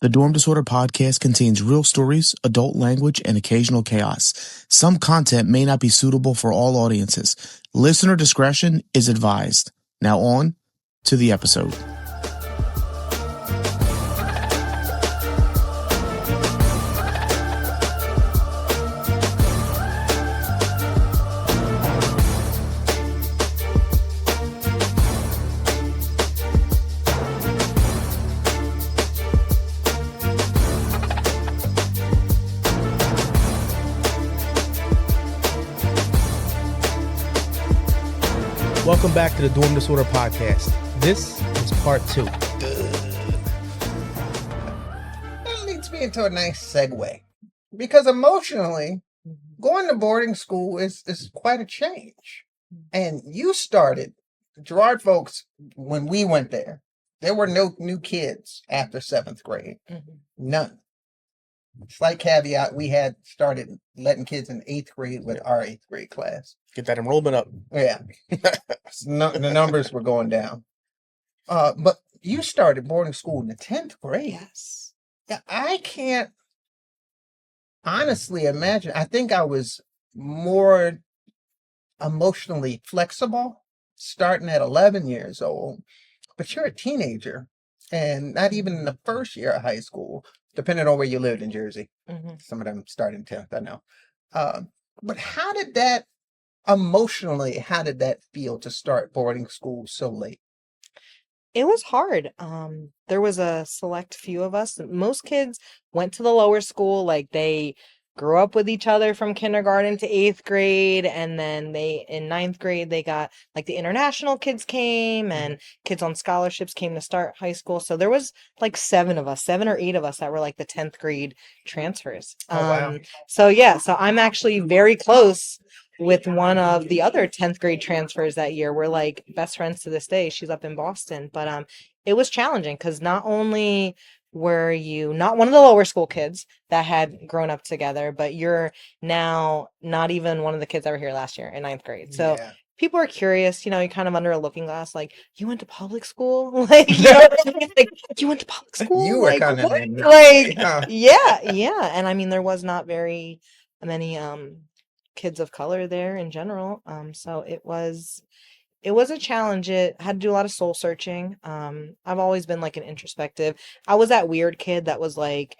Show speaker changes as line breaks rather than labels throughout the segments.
The Dorm Disorder podcast contains real stories, adult language, and occasional chaos. Some content may not be suitable for all audiences. Listener discretion is advised. Now on to the episode. Welcome back to the Dorm Disorder podcast. This is part 2.
That leads me into a nice segue. Because emotionally, going to boarding school is quite a change. And you started, Girard folks, when we went there were no new kids after 7th grade. None. Slight caveat, we had started letting kids in 8th grade with our 8th grade class.
Get that enrollment up.
Yeah. The numbers were going down. But you started boarding school in the 10th grade.
Yes.
Yeah, I can't honestly imagine. I think I was more emotionally flexible starting at 11 years old. But you're a teenager, and not even in the first year of high school, depending on where you lived in Jersey. Some of them start in 10th, I know. But how did that feel to start boarding school so late?
It was hard. There was a select few of us. Most kids went to the lower school, like they grew up with each other from kindergarten to 8th grade, and then in 9th grade they got like the international kids came, and kids on scholarships came to start high school. So there was like 7 or 8 of us that were like the 10th grade transfers.
Wow.
So I'm actually very close with one of the other 10th grade transfers that year. We're like best friends to this day. She's up in Boston. But it was challenging because not only were you not one of the lower school kids that had grown up together, but you're now not even one of the kids that were here last year in 9th grade. So people are curious, you're kind of under a looking glass, like, you went to public school? Like, like, you went to public school?
You were
like,
kind of
like, yeah. And I mean, there was not very many kids of color there in general. So it was a challenge. It had to do a lot of soul searching. I've always been like an introspective. I was that weird kid that was like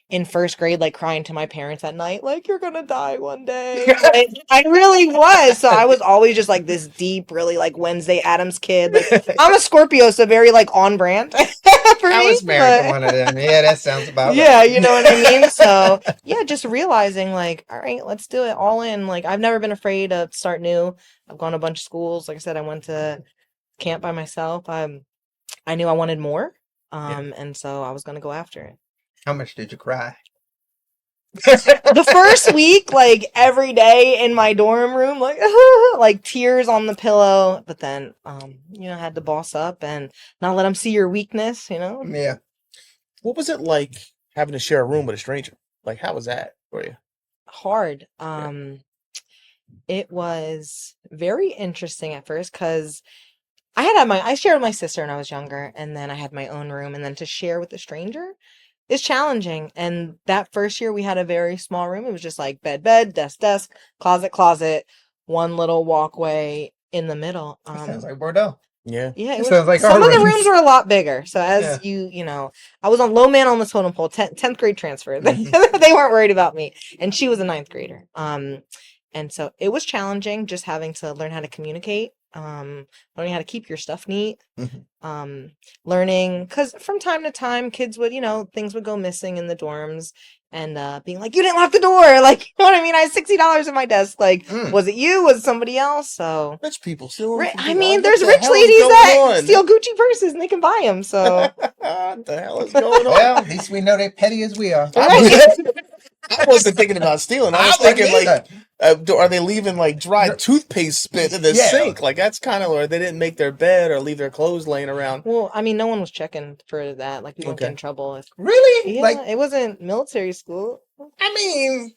in 1st grade, like crying to my parents at night, like, you're gonna die one day. Like, I really was. So I was always just like this deep, really like Wednesday Addams kid. Like, I'm a Scorpio, so very like on brand for me.
I was married to one of them. Yeah, that sounds about
yeah,
right.
you know what I mean? So yeah, just realizing like, all right, let's do it all in. Like, I've never been afraid to start new. I've gone to a bunch of schools. Like I said, I went to camp by myself. I knew I wanted more. And so I was gonna go after it.
How much did you cry?
The first week, like every day in my dorm room, like like tears on the pillow. But then, I had to boss up and not let them see your weakness.
Yeah.
What was it like having to share a room with a stranger? Like, how was that for you?
Hard. It was very interesting at first because I shared with my sister when I was younger, and then I had my own room, and then to share with a stranger is challenging. And that first year we had a very small room. It was just like bed, desk, closet, one little walkway in the middle.
Sounds like Bordeaux.
Yeah.
Yeah,
it sounds like
some
our
of the
rooms.
rooms were a lot bigger. So as I was on low man on the totem pole, 10th grade transfer. They weren't worried about me. And she was a 9th grader. And so it was challenging just having to learn how to communicate, learning how to keep your stuff neat, learning, because from time to time, kids would, things would go missing in the dorms, and being like, you didn't lock the door. Like, you know what I mean? I had $60 in my desk. Like, was it you? Was it somebody else? So
Rich people still.
There's rich ladies that steal Gucci purses and they can buy them. So
what the hell is going on?
Well, at least we know they're petty as we are.
I wasn't thinking about stealing. I was thinking like, are they leaving like dry toothpaste spit in the sink? Like, that's kind of, or they didn't make their bed or leave their clothes laying around.
Well, I mean, no one was checking for that. Like, we won't get in trouble.
Really?
Yeah, like, it wasn't military school.
I mean,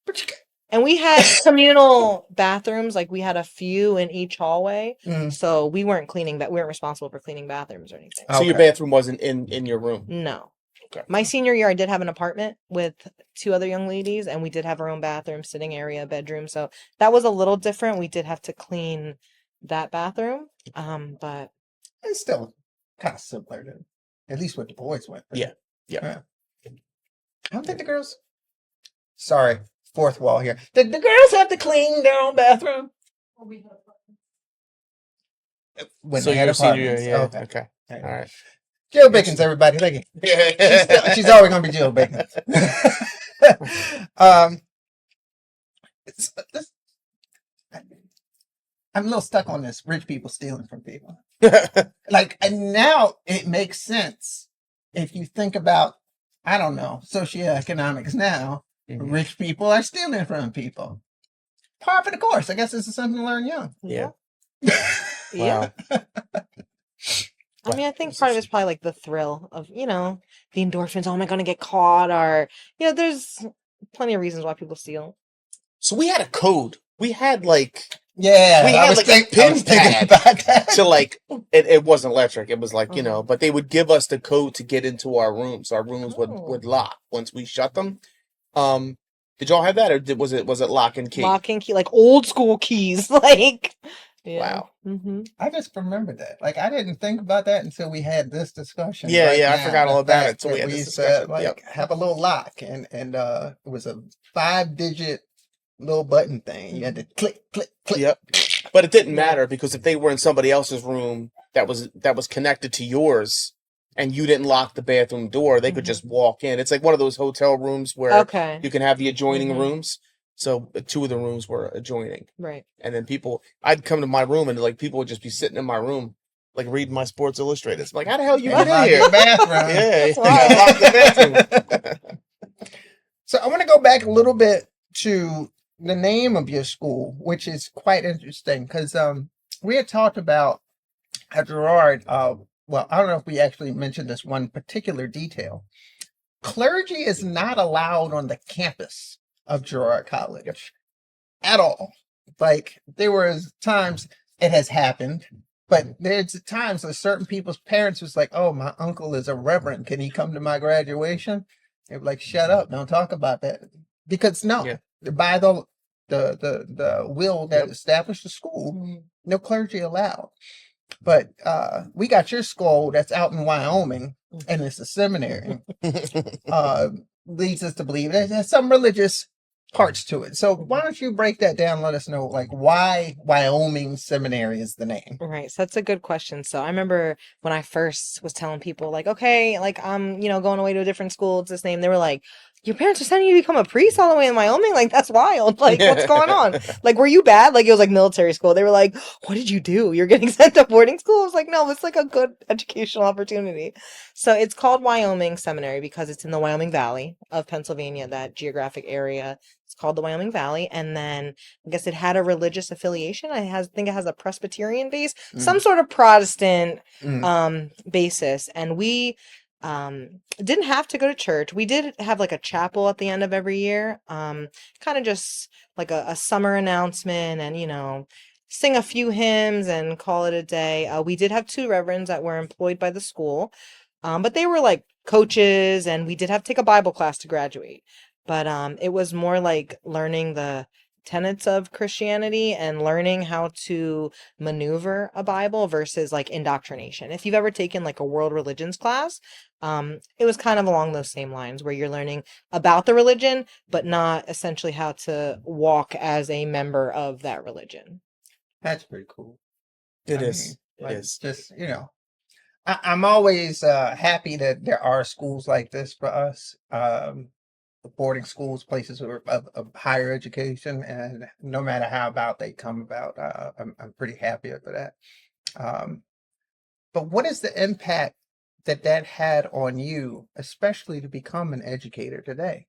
but
and we had communal bathrooms. Like, we had a few in each hallway. So we weren't responsible for cleaning bathrooms or anything.
So your bathroom wasn't in your room?
No.
Okay.
My senior year, I did have an apartment with 2 other young ladies, and we did have our own bathroom, sitting area, bedroom. So that was a little different. We did have to clean that bathroom. But
It's still kind of similar to at least what the boys went through.
Yeah.
I don't think the girls. Sorry, fourth wall here. Did the girls have to clean their own bathroom? When
So
they had
your senior year,
apartments.
yeah. Okay.
Okay.
All right.
Jill Bacons, everybody. Thank you. She's always gonna be Jill Bacon. I'm a little stuck on this. Rich people stealing from people. Like, and now it makes sense if you think about, I don't know, socioeconomics now.
Mhm.
Rich people are stealing from people. Par for the course. I guess this is something to learn young.
Yeah.
Yeah.
Wow.
I mean, I think part of it's probably like the thrill of, the endorphins. Oh, am I going to get caught? Or, there's plenty of reasons why people steal.
So we had a code. We had like
Yeah,
we
I
had
was
like
think-
a
I was
pin
thinking
pad
about that.
to like it wasn't electric. It was like,
Mhm.
but they would give us the code to get into our rooms. Our rooms
Oh.
would lock once we shut them. Did y'all have that, or was it lock and key?
Lock and key, like old school keys. Like, yeah.
Wow.
Mm-hmm.
I just remembered that. Like, I didn't think about that until we had this discussion.
Yeah,
right
yeah, I
now.
forgot all
The
about it
fact
till we
that
had this
used to,
discussion.
like,
Yep.
have a little lock, and it was a 5-digit little button thing. You had to click, click, click.
Yep. But it didn't matter because if they were in somebody else's room that was connected to yours and you didn't lock the bathroom door, they could
Mhm.
just walk in. It's like one of those hotel rooms where
Okay.
you can have the adjoining
Mhm.
rooms. So 2 of the rooms were adjoining.
Right.
And then I'd come to my room and like people would just be sitting in my room, like reading my Sports Illustrated. It's like, how the hell you
And
get
lock
in
your
here?
bathroom.
Yeah,
That's
you
wild.
gotta lock the bathroom.
So I want to go back a little bit to the name of your school, which is quite interesting because we had talked about at Girard. Well, I don't know if we actually mentioned this one particular detail. Clergy is not allowed on the campus of Girard College at all. Like, there was times it has happened, but there's times that certain people's parents was like, "Oh, my uncle is a reverend. Can he come to my graduation?" They were like, "Shut up! Don't talk about that." Because no,
Yeah.
by the will that
Yep.
established the school, no clergy allowed. But we got your school that's out in Wyoming, and it's a seminary. Leads us to believe there's some religious parts to it. So why don't you break that down? Let us know, like, why Wyoming Seminary is the name.
Right. So that's a good question. So I remember when I first was telling people, like, okay, like I'm, going away to a different school, it's this name. They were like, your parents are sending you to become a priest all the way in Wyoming? Like, that's wild. Like, what's going on? Like, were you bad? Like, it was like military school. They were like, what did you do? You're getting sent to boarding school? I was like, no, it's like a good educational opportunity. So it's called Wyoming Seminary because it's in the Wyoming Valley of Pennsylvania, that geographic area. It's called the Wyoming Valley. And then I guess it had a religious affiliation. I think it has a Presbyterian base, some sort of Protestant basis. And we didn't have to go to church. We did have like a chapel at the end of every year, kind of just like a summer announcement and, sing a few hymns and call it a day. We did have 2 reverends that were employed by the school, but they were like coaches, and we did have to take a Bible class to graduate. But it was more like learning the tenets of Christianity and learning how to maneuver a Bible versus like indoctrination. If you've ever taken like a world religions class, it was kind of along those same lines where you're learning about the religion, but not essentially how to walk as a member of that religion.
That's pretty cool.
It
I
is.
mean,
It
like,
is.
just, I'm always happy that there are schools like this for us. Boarding schools, places of higher education, and no matter how about they come about, I'm pretty happy for that. But what is the impact that had on you, especially to become an educator today?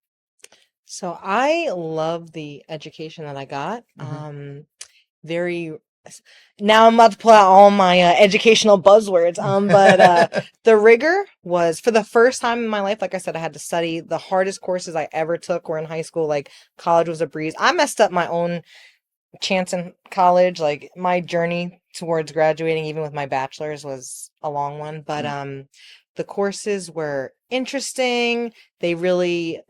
So I love the education that I got. Very now I'm about to pull out all my educational buzzwords. But the rigor was for the first time in my life. Like I said, I had to study. The hardest courses I ever took were in high school. Like college was a breeze. I messed up my own chance in college. Like my journey towards graduating, even with my bachelor's, was a long one. But the courses were interesting. They really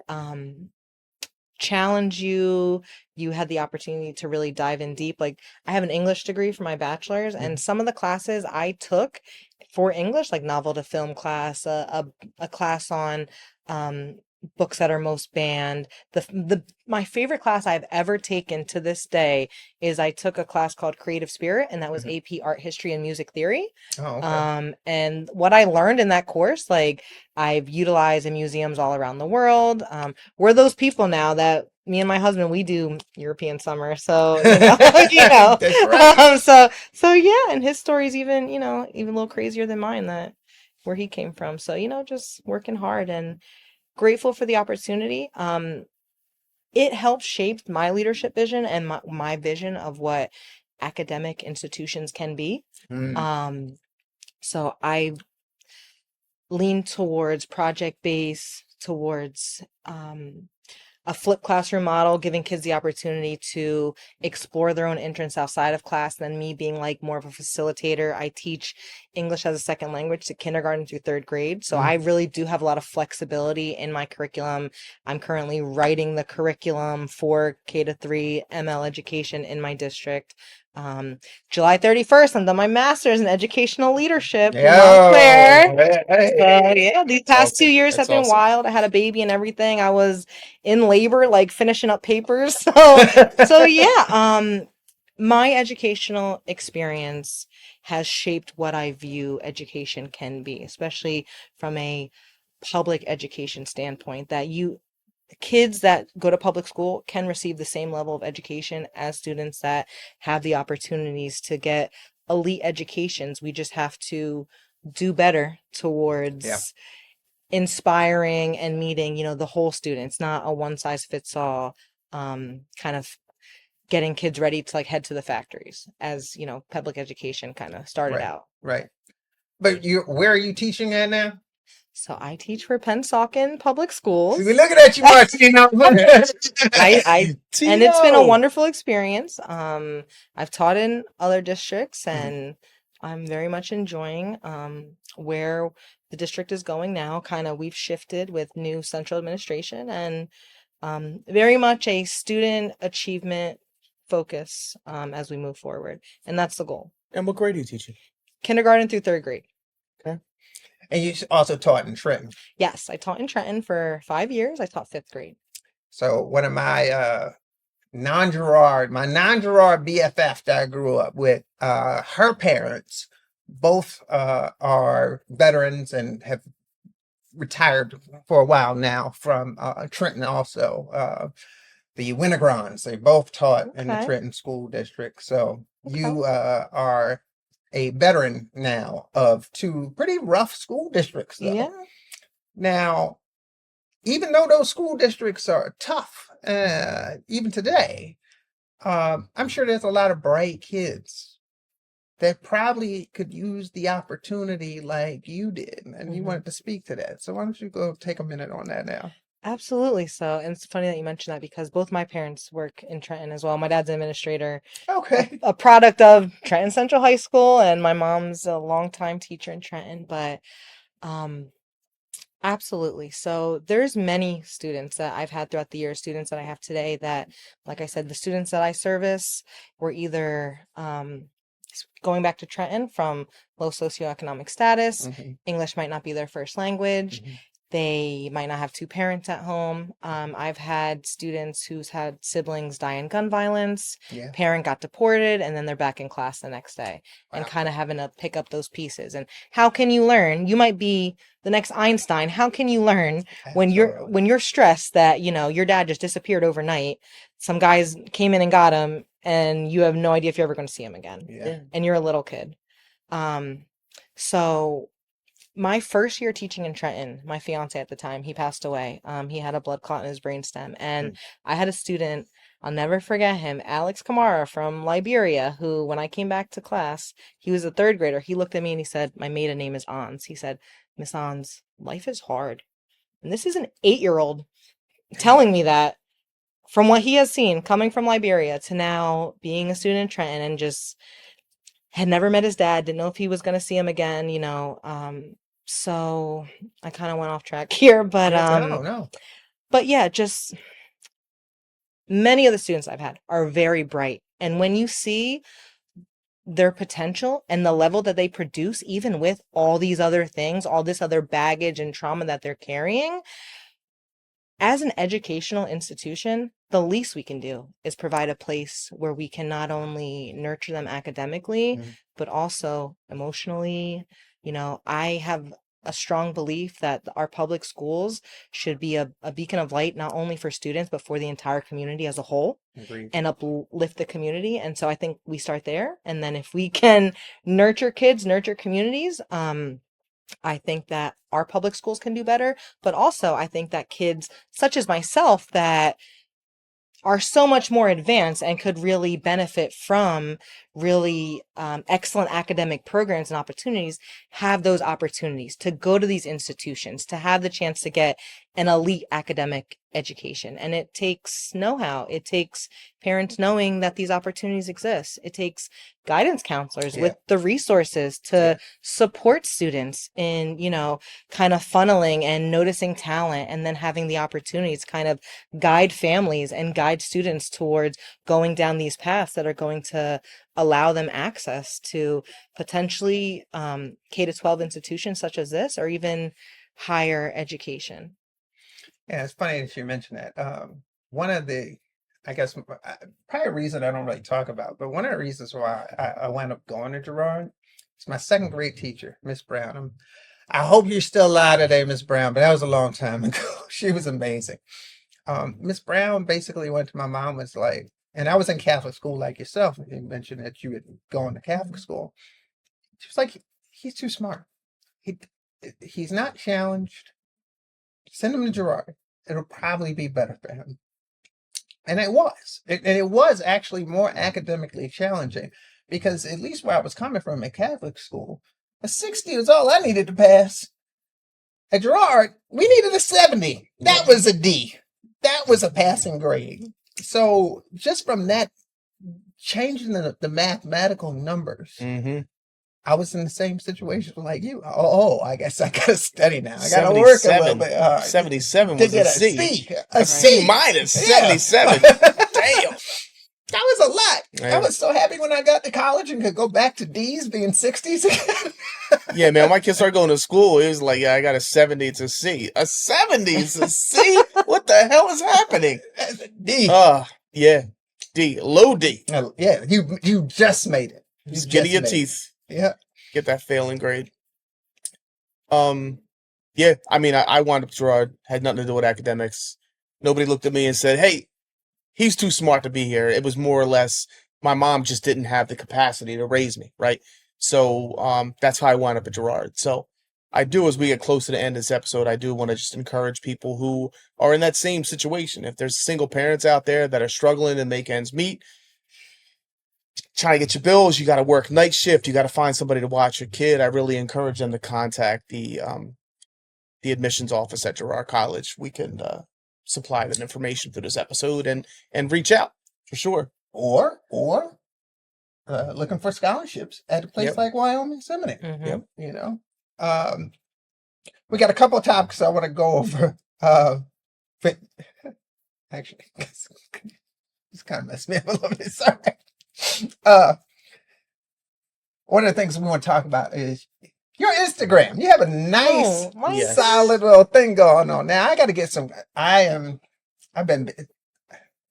challenge you. You had the opportunity to really dive in deep. Like, I have an English degree for my bachelor's, and some of the classes I took for English, like novel to film class, a class on books that are most banned. My favorite class I've ever taken to this day is I took a class called Creative Spirit, and that was AP Art History and Music Theory.
Oh, okay.
And what I learned in that course, like, I've utilized in museums all around the world. We're those people now that me and my husband, we do European summer. So, you know,
That's right.
so yeah. And his story's even, even a little crazier than mine, that where he came from. So, just working hard and grateful for the opportunity. It helped shape my leadership vision and my vision of what academic institutions can be.
Mm.
So I lean towards project-based, towards a flipped classroom model, giving kids the opportunity to explore their own interests outside of class, than me being like more of a facilitator. I teach English as a second language to kindergarten through third grade. So I really do have a lot of flexibility in my curriculum. I'm currently writing the curriculum for K-3 ML education in my district. July 31st, I'm done my master's in educational leadership in Montclair. So yeah, these past 2 years have
That's
been
awesome.
wild. I had a baby and everything. I was in labor, like finishing up papers. So yeah, my educational experience has shaped what I view education can be, especially from a public education standpoint, that kids that go to public school can receive the same level of education as students that have the opportunities to get elite educations. We just have to do better towards inspiring and meeting, the whole student. It's not a one size fits all, kind of getting kids ready to like head to the factories, as public education kind of started
Right.
out.
Right. But where are you teaching at now?
So I teach for Pennsauken Public Schools.
See, we're looking at you, Martino.
I and it's been a wonderful experience. I've taught in other districts, and I'm very much enjoying where the district is going now. Kind of, we've shifted with new central administration, and very much a student achievement focus as we move forward, and that's the goal.
And what grade are you teaching?
Kindergarten through third grade.
And you also taught in Trenton.
Yes, I taught in Trenton for 5 years. I taught fifth grade.
So one of my non-Gerard BFF that I grew up with, her parents both are veterans and have retired for a while now from Trenton also. The Winogrons, they both taught in the
Okay.
Trenton School District. So you are a veteran now of two pretty rough school districts, though.
Yeah.
Now, even though those school districts are tough, even today, I'm sure there's a lot of bright kids that probably could use the opportunity like you did, and you wanted to speak to that. So why don't you go take a minute on that now?
Absolutely. So, and it's funny that you mentioned that, because both my parents work in Trenton as well. My dad's an administrator,
Okay.
a product of Trenton Central High School, and my mom's a longtime teacher in Trenton. But absolutely. So there's many students that I've had throughout the years, students that I have today that, like I said, the students that I service were either going back to Trenton from low socioeconomic status. English might not be their first language. They might not have two parents at home. I've had students who's had siblings die in gun violence.
Yeah.
Parent got deported, and then they're back in class the next day, and kind of having to pick up those pieces. And how can you learn? You might be the next Einstein. How can you learn when you're stressed that, your dad just disappeared overnight? Some guys came in and got him, and you have no idea if you're ever going to see him again.
Yeah.
And you're a little kid. So my first year teaching in Trenton, my fiance at the time, he passed away. He had a blood clot in his brainstem. And I had a student, I'll never forget him, Alex Kamara from Liberia, who, when I came back to class, he was a third grader. He looked at me and he said, my maiden name is Ons. He said, Miss Ons, life is hard. And this is an 8-year-old telling me that, from what he has seen coming from Liberia to now being a student in Trenton, and just had never met his dad, didn't know if he was going to see him again, So I kind of went off track here, but
No.
but yeah, just many of the students I've had are very bright. And when you see their potential and the level that they produce, even with all these other things, all this other baggage and trauma that they're carrying, as an educational institution, the least we can do is provide a place where we can not only nurture them academically,
Mhm.
but also emotionally. You know, I have a strong belief that our public schools should be a beacon of light, not only for students, but for the entire community as a whole,
Agreed.
and uplift the community. And so I think we start there. And then if we can nurture kids, nurture communities, I think that our public schools can do better, but also I think that kids such as myself that are so much more advanced and could really benefit from really excellent academic programs and opportunities, have those opportunities to go to these institutions, to have the chance to get an elite academic education. And it takes know-how. It takes parents knowing that these opportunities exist. It takes guidance counselors with the resources to support students in, you know, kind of funneling and noticing talent, and then having the opportunities kind of guide families and guide students towards going down these paths that are going to allow them access to potentially K-12 institutions such as this, or even higher education.
Yeah, it's funny that you mentioned that. One of the, I guess, probably a reason I don't really talk about, but one of the reasons why I wound up going to Girard, it's my second grade teacher, Miss Brown. I hope you're still alive today, Miss Brown, but that was a long time ago. She was amazing. Miss Brown basically went to my mom, was like, and I was in Catholic school like yourself. You mentioned that you had gone to Catholic school. She was like, he's too smart. He's not challenged. Send him to Girard. It'll probably be better for him. And it was. And it was actually more academically challenging, because at least where I was coming from at Catholic school, a 60 was all I needed to pass. At Girard, we needed a 70. That was a D. That was a passing grade. So just from that, changing the mathematical numbers,
Mm-hmm.
I was in the same situation like you. I guess I gotta study now. I gotta work a little bit hard.
77
to
was
get
a C.
A
C
C.
minus.
Yeah.
77. Damn.
That was a lot.
Yeah.
I was so happy when I got to college and could go back to D's being 60s again.
Yeah, man. When my kids started going to school, it was like, yeah, I got a 70. It's a C. A 70 is a C? What the hell is happening?
D.
Yeah. D. Low D.
Yeah, you just made it.
Just get your teeth.
Yeah.
Get that failing grade. Yeah, I mean, I wound up Girard, had nothing to do with academics. Nobody looked at me and said, hey, he's too smart to be here. It was more or less, my mom just didn't have the capacity to raise me, right? So that's how I wound up at Girard. So I do, as we get close to the end of this episode, I do want to just encourage people who are in that same situation. If there's single parents out there that are struggling to make ends meet, trying to get your bills, you got to work night shift, you got to find somebody to watch your kid, I really encourage them to contact the admissions office at Girard College. We can supply that information through this episode and reach out for sure.
Or looking for scholarships at a place like Wyoming Seminary.
Mm-hmm.
Yep.
You know, we got a couple of topics I want to go over. Actually, it's kind of messed me up a little bit. Sorry. One of the things we want to talk about is your Instagram. You have a nice,
Yes.
solid little thing going on. Now I got to get some.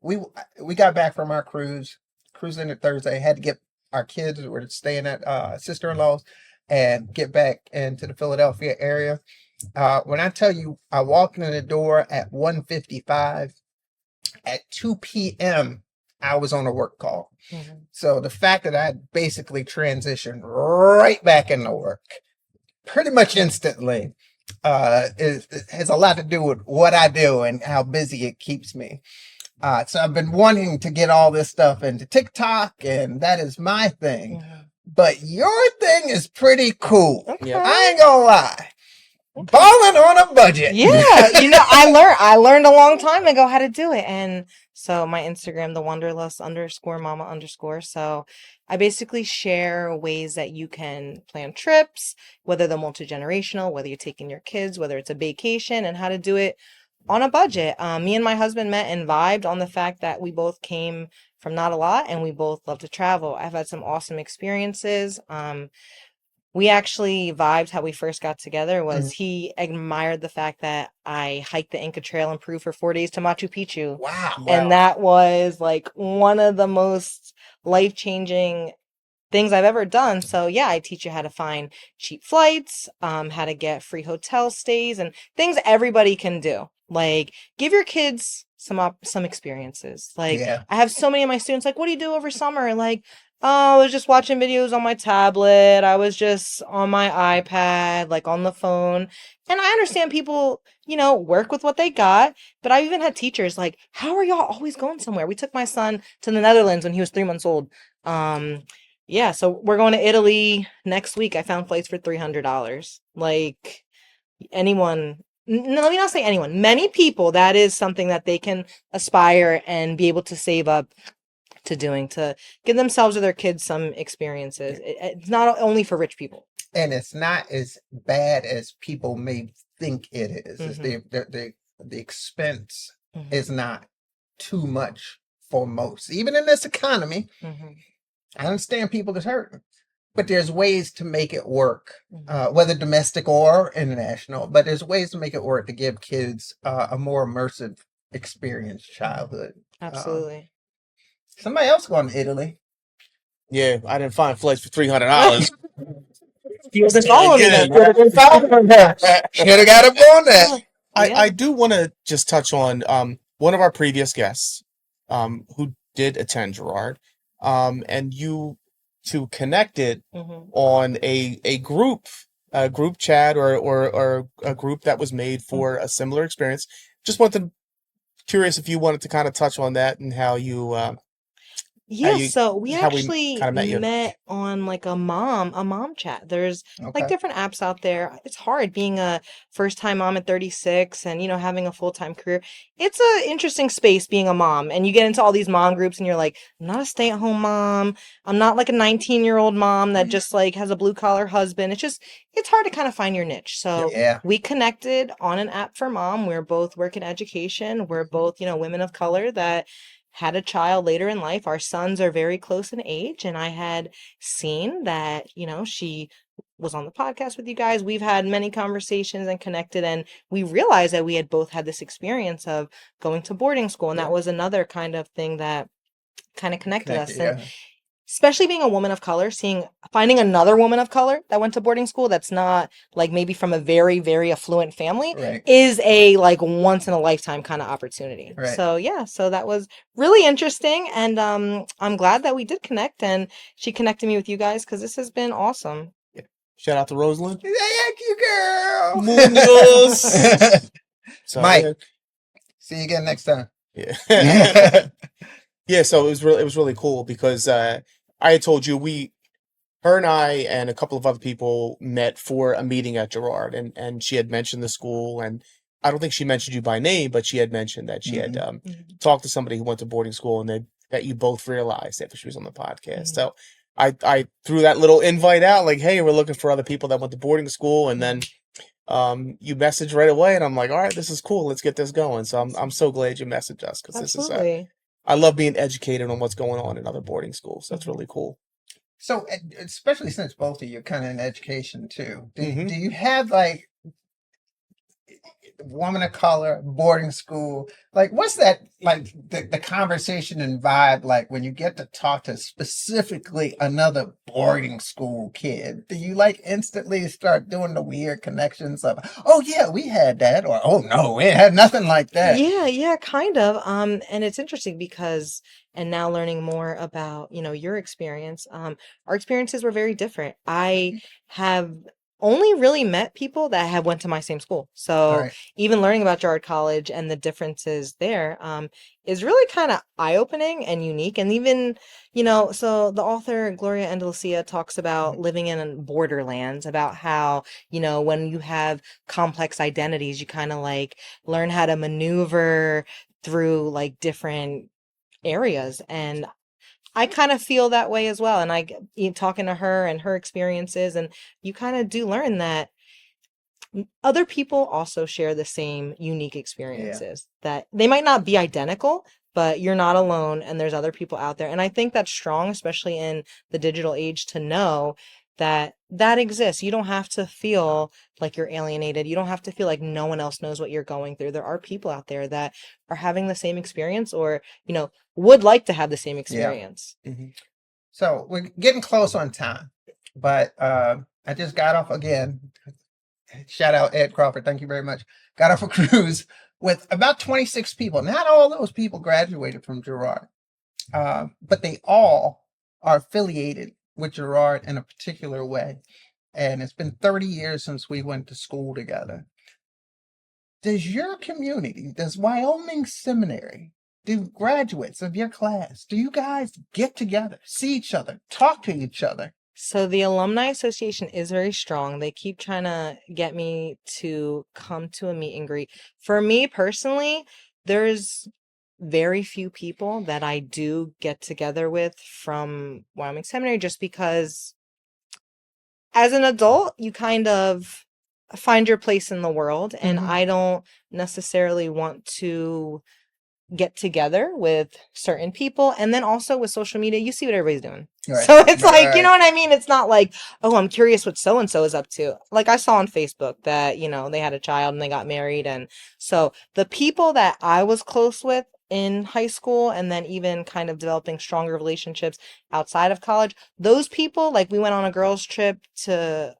We got back from our cruising at Thursday. Had to get our kids. We're staying at sister-in-law's and get back into the Philadelphia area. When I tell you, I walked in the door at 1:55. At 2 p.m. I was on a work call.
Mm-hmm.
So the fact that I basically transitioned right back into work pretty much instantly has a lot to do with what I do and how busy it keeps me. So I've been wanting to get all this stuff into TikTok, and that is my thing.
Mm-hmm.
But your thing is pretty cool.
Okay.
Yeah.
I ain't gonna lie. Balling on a budget.
Yeah, I learned a long time ago how to do it. And so my Instagram, the Wanderlust _mama_. So I basically share ways that you can plan trips, whether they're multi-generational, whether you're taking your kids, whether it's a vacation, and how to do it on a budget. Me and my husband met and vibed on the fact that we both came from not a lot and we both love to travel. I've had some awesome experiences. We actually vibed how we first got together was he admired the fact that I hiked the Inca Trail in Peru for 4 days to Machu Picchu.
Wow.
And that was like one of the most life-changing things I've ever done. So yeah, I teach you how to find cheap flights, how to get free hotel stays and things everybody can do. Like give your kids some experiences. Like
Yeah.
I have so many of my students like, what do you do over summer? Like, oh, I was just watching videos on my tablet. I was just on my iPad, like on the phone. And I understand people, work with what they got. But I've even had teachers like, how are y'all always going somewhere? We took my son to the Netherlands when he was 3 months old. Yeah, so we're going to Italy next week. I found flights for $300. Like anyone, no, let me not say anyone. Many people, that is something that they can aspire and be able to save up to doing to give themselves or their kids some experiences. It's not only for rich people.
And it's not as bad as people may think it is. It's the expense
Mhm.
is not too much for most. Even in this economy,
Mhm.
I understand people is hurting, but there's ways to make it work,
Mhm.
whether domestic or international. But there's ways to make it work to give kids a more immersive experience childhood.
Absolutely.
Somebody else going to Italy.
Yeah, I didn't find flights for $300.
He wasn't following me then.
Should have got up on that.
Yeah.
I do want to just touch on one of our previous guests who did attend Gerard, and you two connected
Mhm.
on a group chat or a group that was made for a similar experience. Just curious if you wanted to kind of touch on that and how you
Yeah,
you-
so we
how we
actually
kinda met you.
met on like a mom chat. There's like
Okay.
different apps out there. It's hard being a first time mom at 36 and having a full-time career. It's a interesting space being a mom and you get into all these mom groups and you're like, I'm not a stay-at-home mom. I'm not like a 19-year-old mom that just like has a blue-collar husband. It's hard to kind of find your niche. So
Yeah.
we connected on an app for mom. We're both work in education. We're both, women of color that had a child later in life. Our sons are very close in age, and I had seen that, she was on the podcast with you guys. We've had many conversations and connected, and we realized that we had both had this experience of going to boarding school, and that was another kind of thing that kind of connected us. And
Yeah.
especially being a woman of color, finding another woman of color that went to boarding school that's not like maybe from a very, very affluent family
Right.
is a like once in a lifetime kind of opportunity.
Right.
So yeah, so that was really interesting. And I'm glad that we did connect and she connected me with you guys because this has been awesome.
Shout out to Rosalind.
Thank you, girl.
Munoz. So,
Mike. See you again next time.
Yeah. Yeah, so it was really cool because I had told you her and I and a couple of other people met for a meeting at Gerard, and she had mentioned the school, and I don't think she mentioned you by name, but she had mentioned that she had talked to somebody who went to boarding school, and that you both realized after she was on the podcast. So I threw that little invite out, like, hey, we're looking for other people that went to boarding school, and then you messaged right away, and I'm like, all right, this is cool, let's get this going. So I'm so glad you messaged us because this is
Absolutely.
I love being educated on what's going on in other boarding schools. That's really cool.
So, especially since both of you are kind of in education too, do
Mhm.
you have like woman of color boarding school? Like, what's that like the conversation and vibe like when you get to talk to specifically another boarding school kid? Do you like instantly start doing the weird connections of, oh yeah, we had that, or oh no, we had nothing like that?
Yeah, kind of. And it's interesting because, and now learning more about, your experience, our experiences were very different. I have only really met people that had went to my same school. So
Right.
even learning about Girard College and the differences there is really kind of eye-opening and unique. And even, so the author Gloria Andalucia talks about living in borderlands, about how, when you have complex identities, you kind of like learn how to maneuver through like different areas. And I kind of feel that way as well. And talking to her and her experiences, and you kind of do learn that other people also share the same unique experiences, that they might not be identical, but you're not alone and there's other people out there. And I think that's strong, especially in the digital age, to know that exists. You don't have to feel like you're alienated. You don't have to feel like no one else knows what you're going through. There are people out there that are having the same experience, or, would like to have the same experience.
So we're getting close on time, but I just got off again. Shout out Ed Crawford. Thank you very much. Got off a cruise with about 26 people. Not all those people graduated from Girard, but they all are affiliated with Girard in a particular way. And it's been 30 years since we went to school together. Does your community, does Wyoming Seminary, do graduates of your class, do you guys get together, see each other, talk to each other?
So the Alumni Association is very strong. They keep trying to get me to come to a meet and greet. For me personally, there's very few people that I do get together with from Wyoming Seminary, just because as an adult, you kind of find your place in the world, and I don't necessarily want to get together with certain people. And then also with social media, you see what everybody's doing.
Right.
So it's like, you know what I mean? It's not like, oh, I'm curious what so-and-so is up to. Like I saw on Facebook that, they had a child and they got married. And so the people that I was close with in high school, and then even kind of developing stronger relationships outside of college, those people, like we went on a girls trip to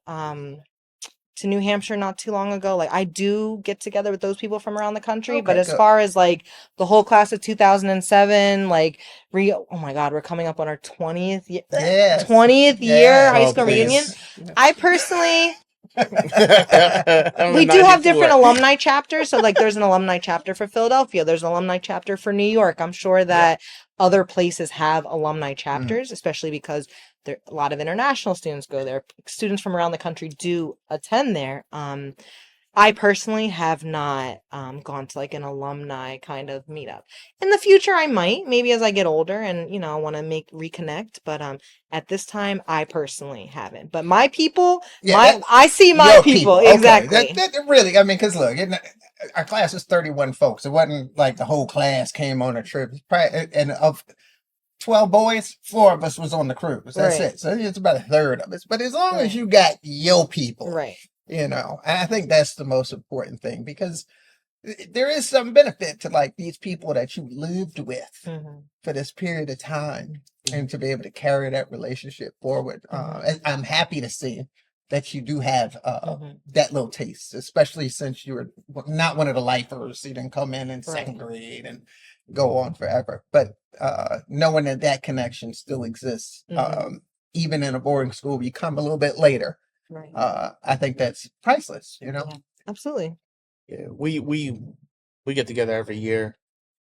New Hampshire not too long ago. Like I do get together with those people from around the country,
Okay,
but as
good.
far as like the whole class of 2007, like oh my God, we're coming up on our 20th year,
Yes.
20th year
Yes.
high
Oh,
school
please.
reunion. I personally,
I'm
we
a
do have
94.
different alumni chapters. So like there's an alumni chapter for Philadelphia. There's an alumni chapter for New York. I'm sure that other places have alumni chapters, especially because there a lot of international students go there. Students from around the country do attend there. I personally have not gone to like an alumni kind of meetup. In the future, I might, maybe as I get older and, I want to reconnect. But at this time, I personally haven't. But my people, I see my
Your
people.
Okay.
Exactly.
That really, I mean, because look, our class is 31 folks. It wasn't like the whole class came on a trip. It's probably, and of 12 boys, 4 of us was on the cruise. That's
Right.
it. So it's about a third of us. But as long as you got your people,
Right.
and I think that's the most important thing, because there is some benefit to like these people that you lived with for this period of time, and to be able to carry that relationship forward. And I'm happy to see that you do have that little taste, especially since you were not one of the lifers. You didn't come in second grade and go on forever. But knowing that connection still exists, even in a boarding school, you come a little bit later.
Right.
I think that's priceless,
Yeah, absolutely.
Yeah, we get together every year.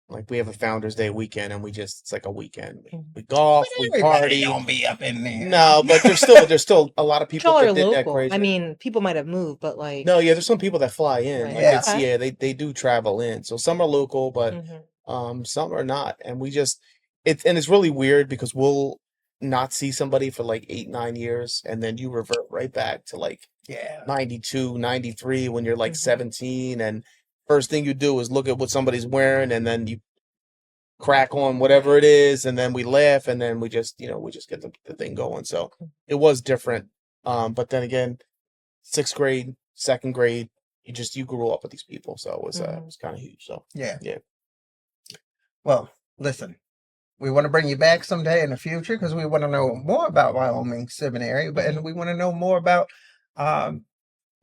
Like we have a Founders Day weekend, and it's like a weekend. We golf, we party.
Don't be up in there.
No, but there's still a lot of people
Y'all
that
are
did that
local.
crazy.
I mean, people might have moved, but like
No, yeah, there's some people that fly in.
Right.
Like
Yeah.
it's, they do travel in. So some are local, but some are not. And it's really weird because we'll not see somebody for like 8-9 years, and then you revert right back to like 92, 93 when you're like 17, and first thing you do is look at what somebody's wearing, and then you crack on whatever it is, and then we laugh, and then we just get the thing going. So it was different. But then again, 6th grade, 2nd grade, you grew up with these people, so it was kind of huge. So
Yeah.
Yeah.
Well, listen, we want to bring you back someday in the future, because we want to know more about Wyoming Seminary, and we want to know more about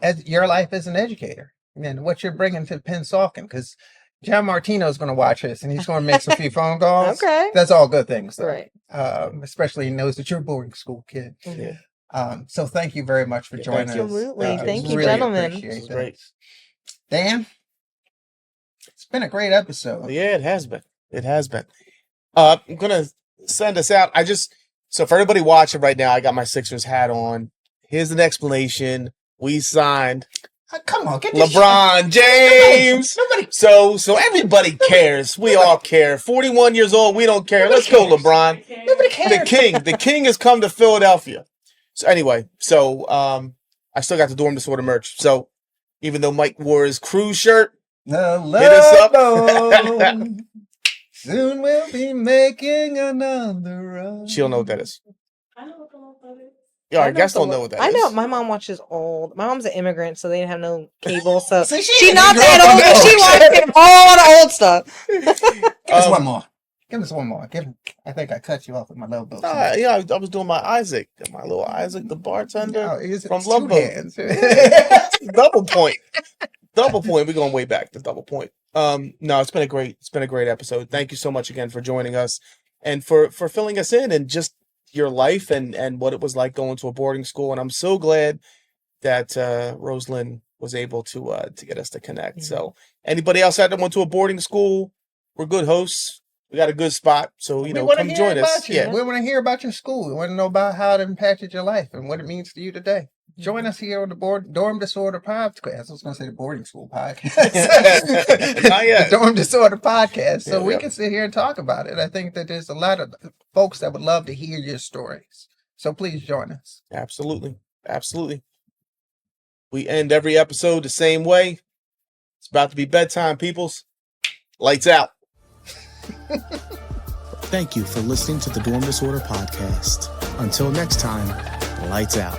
as your life as an educator and what you're bringing to Pennsauken, because John Martino is going to watch this and he's going to make a few phone calls.
Okay.
That's all good things, though.
Right.
Especially he knows that you're a boarding school kid.
Yeah.
So thank you very much for
Yeah,
joining
thank you.
us.
Absolutely. Thank you,
really
gentlemen.
appreciate
This is
that.
great.
Dan, it's been a great episode.
Yeah, it has been. It has been. I'm gonna send us out. So for everybody watching right now, I got my Sixers hat on. Here's an explanation. We signed
Come on, get this
LeBron James.
Nobody
So everybody cares. We all care. 41 years old, we don't care. Let's go, LeBron.
Nobody cares.
The king has come to Philadelphia. So anyway, I still got the Dorm Disorder merch. So even though Mike wore his cruise shirt,
The
hit us up.
love boat. Soon we'll be making another run.
She'll know what that is.
I know what the love boat is.
Yeah, I
know
guess
the
don't
lo-
know what that is.
I know. My mom watches old. My mom's an immigrant, so they didn't have no cable. So
See,
she's not
grew up
that
on
old, but she
shit.
watches all the old stuff.
Give us
Um,
one more. Give us one more. I think I cut you off with my love boat.
Yeah, I was doing my Isaac, my little Isaac, the bartender.
No, it's
from
two
Love Boat.
hands.
Double point. Double point. We're going way back to double point. No, it's been a great episode. Thank you so much again for joining us and for filling us in and just your life and what it was like going to a boarding school. And I'm so glad that Rosalind was able to get us to connect.
Mhm.
So anybody else out there went to a boarding school, we're good hosts. We got a good spot. So,
We
come
want to hear
join us.
about you.
Yeah.
We want to hear about your school. We want to know about how it impacted your life and what it means to you today.
Mm-hmm.
Join us here on the Dorm Disorder Podcast. I was going to say the boarding school podcast.
Not yet.
The Dorm Disorder Podcast. So
Yeah,
we
yeah.
can sit here and talk about it. I think that there's a lot of folks that would love to hear your stories. So please join us.
Absolutely. Absolutely. We end every episode the same way. It's about to be bedtime, peoples. Lights out.
Thank you for listening to the Dorm Disorder Podcast. Until next time, lights out.